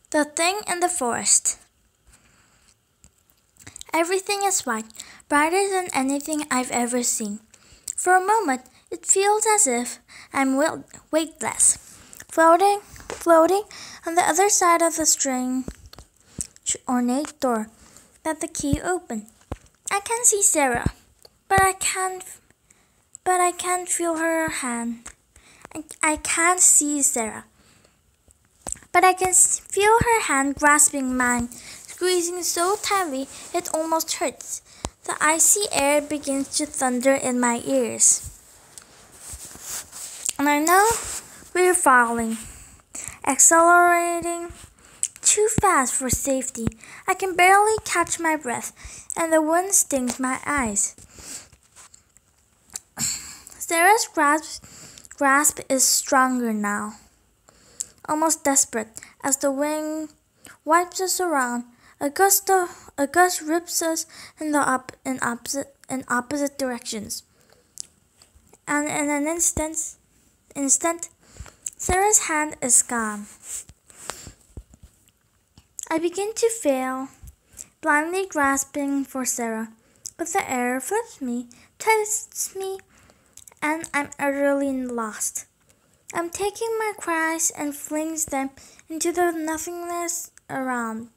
The Thing in the Forest. Everything is white, brighter than anything I've ever seen. For a moment, it feels as if I'm weightless, floating on the other side of the strange, ornate door that the key opened. I can see Sarah, but I can't feel her hand. I can't see Sarah, but I can feel her hand grasping mine, squeezing so tightly it almost hurts. The icy air begins to thunder in my ears. And I know we're falling, accelerating too fast for safety. I can barely catch my breath, and the wind stings my eyes. Sarah's grasp is stronger now, almost desperate, as the wind wipes us around. A gust rips us in opposite directions, and in an instant, Sarah's hand is gone. I begin to fail, blindly grasping for Sarah, but the air flips me, twists me, and I'm utterly lost. I'm taking my cries and flings them into the nothingness around.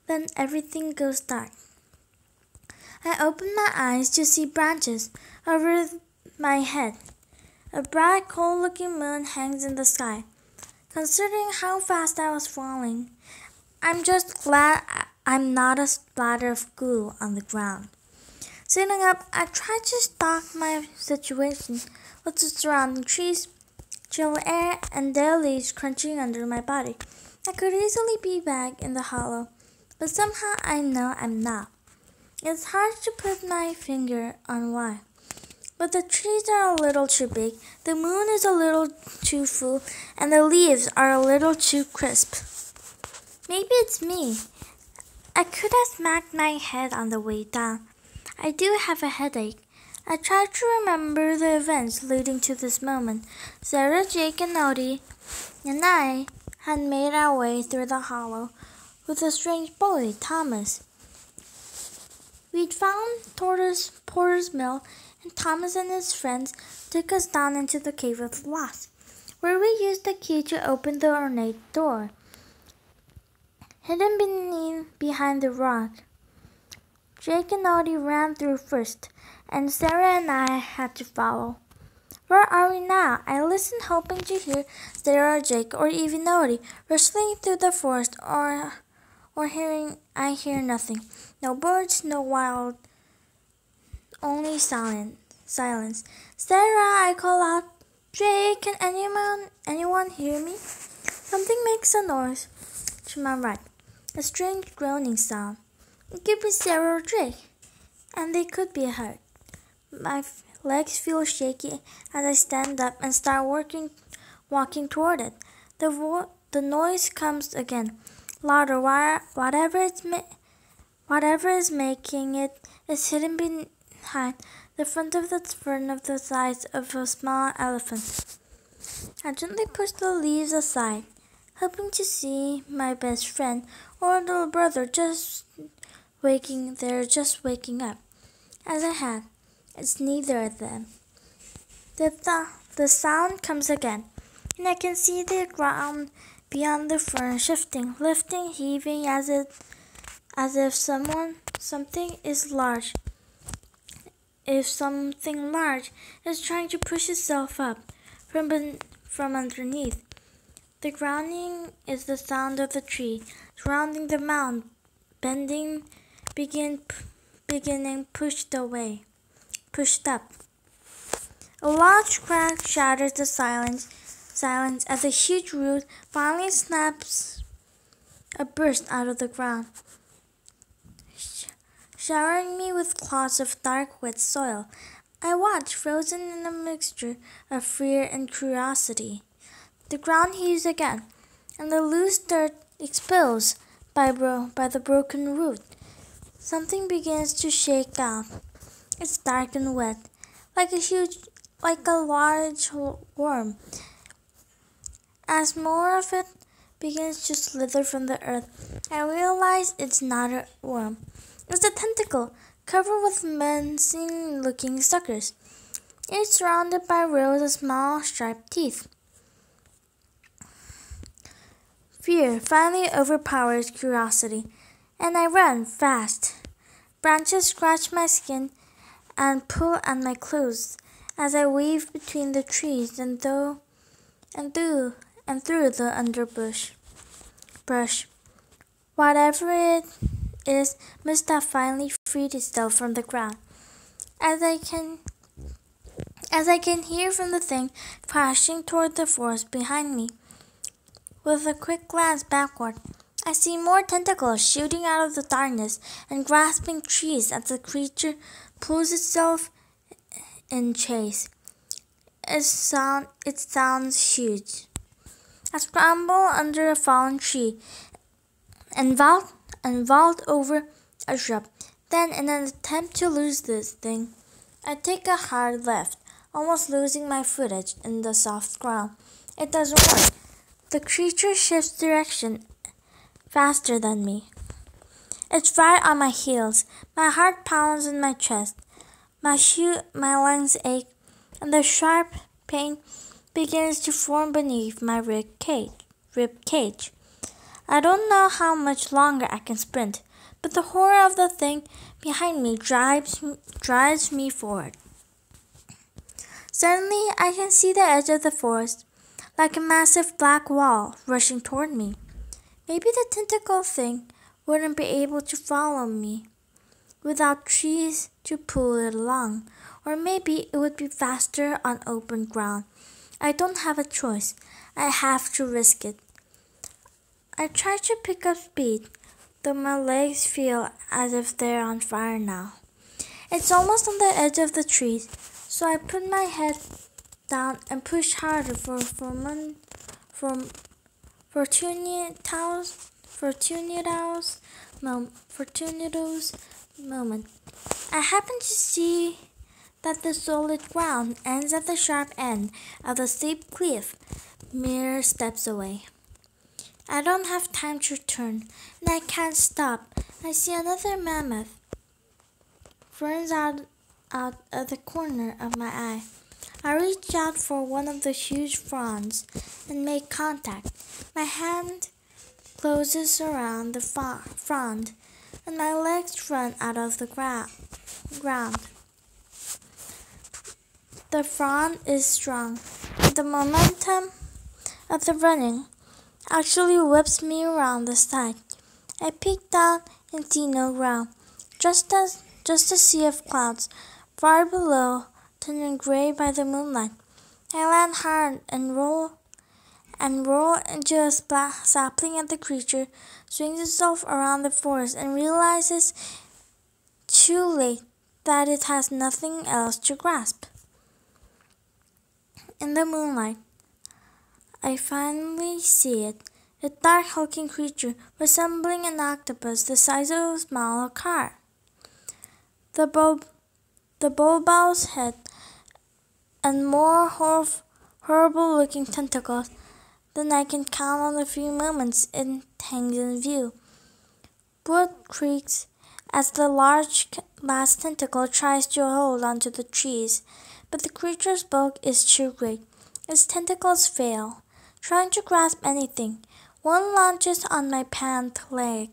Then everything goes dark. I open my eyes to see branches over my head. A bright, cold-looking moon hangs in the sky. Considering how fast I was falling, I'm just glad I'm not a splatter of glue on the ground. Sitting up, I try to stock my situation with the surrounding trees, chill air, and dead leaves crunching under my body. I could easily be back in the hollow, but somehow I know I'm not. It's hard to put my finger on why. But the trees are a little too big, the moon is a little too full, and the leaves are a little too crisp. Maybe it's me. I could have smacked my head on the way down. I do have a headache. I try to remember the events leading to this moment. Sarah, Jake, and Odie and I had made our way through the hollow with a strange boy, Thomas. We'd found Porter's Mill, and Thomas and his friends took us down into the Cave of Lost, where we used the key to open the ornate door, hidden behind the rock. Jake and Odie ran through first, and Sarah and I had to follow. Where are we now? I listened, hoping to hear Sarah or Jake or even Odie rustling through the forest, I hear nothing. No birds, no wild, only silence. Sarah, I call out. Jake, can anyone hear me? Something makes a noise to my right, a strange groaning sound. It could be Sarah or Jake, and they could be hurt. My legs feel shaky as I stand up and start walking toward it. The noise comes again, louder. Whatever is making it is hidden behind the front of the fern of the size of a small elephant. I gently push the leaves aside, hoping to see my best friend or little brother just waking up. As I had, it's neither of them. The sound comes again, and I can see the ground beyond the fern shifting, lifting, heaving as if something large is trying to push itself up from underneath. The grounding is the sound of the tree surrounding the mound, beginning pushed up. A large crack shatters the silence as a huge root finally snaps a burst out of the ground, showering me with clods of dark wet soil. I watch, frozen in a mixture of fear and curiosity. The ground heaves again, and the loose dirt expels by the broken root. Something begins to shake out. It's dark and wet, like a large worm. As more of it begins to slither from the earth. I realize it's not a worm. It's a tentacle covered with menacing-looking suckers. It's surrounded by rows of small, sharp teeth. Fear finally overpowers curiosity, and I run fast. Branches scratch my skin and pull at my clothes as I weave between the trees and through the underbrush. Whatever it is must have finally freed itself from the ground. As I can hear from the thing crashing toward the forest behind me. With a quick glance backward, I see more tentacles shooting out of the darkness and grasping trees as the creature pulls itself in chase. It sounds huge. I scramble under a fallen tree and vault over a shrub. Then, in an attempt to lose this thing, I take a hard left, almost losing my footage in the soft ground. It doesn't work. The creature shifts direction faster than me. It's right on my heels. My heart pounds in my chest. My lungs ache, and the sharp pain begins to form beneath my rib cage. I don't know how much longer I can sprint, but the horror of the thing behind me drives me forward. Suddenly, I can see the edge of the forest, like a massive black wall rushing toward me. Maybe the tentacle thing wouldn't be able to follow me without trees to pull it along, or maybe it would be faster on open ground. I don't have a choice. I have to risk it. I try to pick up speed, though my legs feel as if they're on fire now. It's almost on the edge of the trees, so I put my head down and push harder for fortuitous moment. I happen to see that the solid ground ends at the sharp end of the steep cliff, mere steps away. I don't have time to turn, and I can't stop. I see another mammoth ferns out of the corner of my eye. I reach out for one of the huge fronds and make contact. My hand closes around the frond, and my legs run out of the ground. The frond is strong, and the momentum of the running actually whips me around the side. I peek down and see no ground, just a sea of clouds far below, turning gray by the moonlight. I land hard and roll into a sapling, and the creature swings itself around the forest and realizes too late that it has nothing else to grasp. In the moonlight, I finally see it, a dark hulking creature resembling an octopus the size of a small car. The bulbous head and more horrible-looking tentacles than I can count on the few moments it hangs in view. Wood creaks as the last tentacle tries to hold onto the trees, but the creature's bulk is too great. Its tentacles fail. Trying to grasp anything, one launches on my pant leg.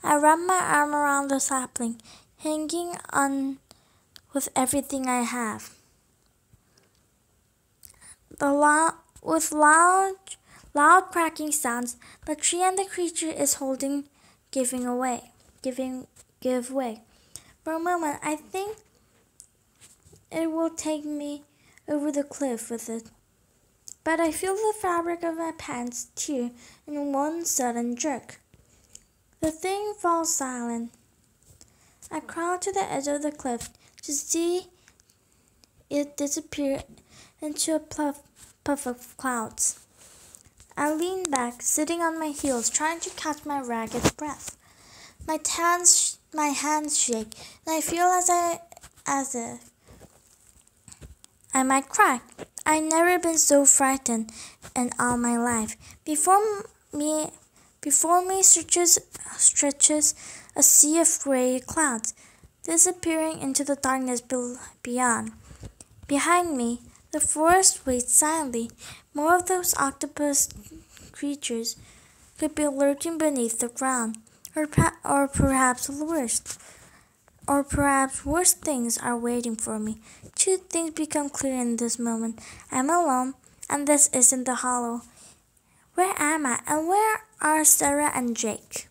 I wrap my arm around the sapling, hanging on with everything I have. With loud cracking sounds, the tree and the creature is holding give way. For a moment, I think it will take me over the cliff with it. But I feel the fabric of my pants tear in one sudden jerk. The thing falls silent. I crawl to the edge of the cliff to see it disappear into a puff of clouds. I lean back, sitting on my heels, trying to catch my ragged breath. My hands shake, and I feel as if I might cry. I've never been so frightened in all my life. Before me before me stretches a sea of gray clouds, disappearing into the darkness beyond. Behind me, the forest waits silently. More of those octopus creatures could be lurking beneath the ground, or perhaps worse things are waiting for me. Two things become clear in this moment. I'm alone, and this isn't the hollow. Where am I, and where are Sarah and Jake?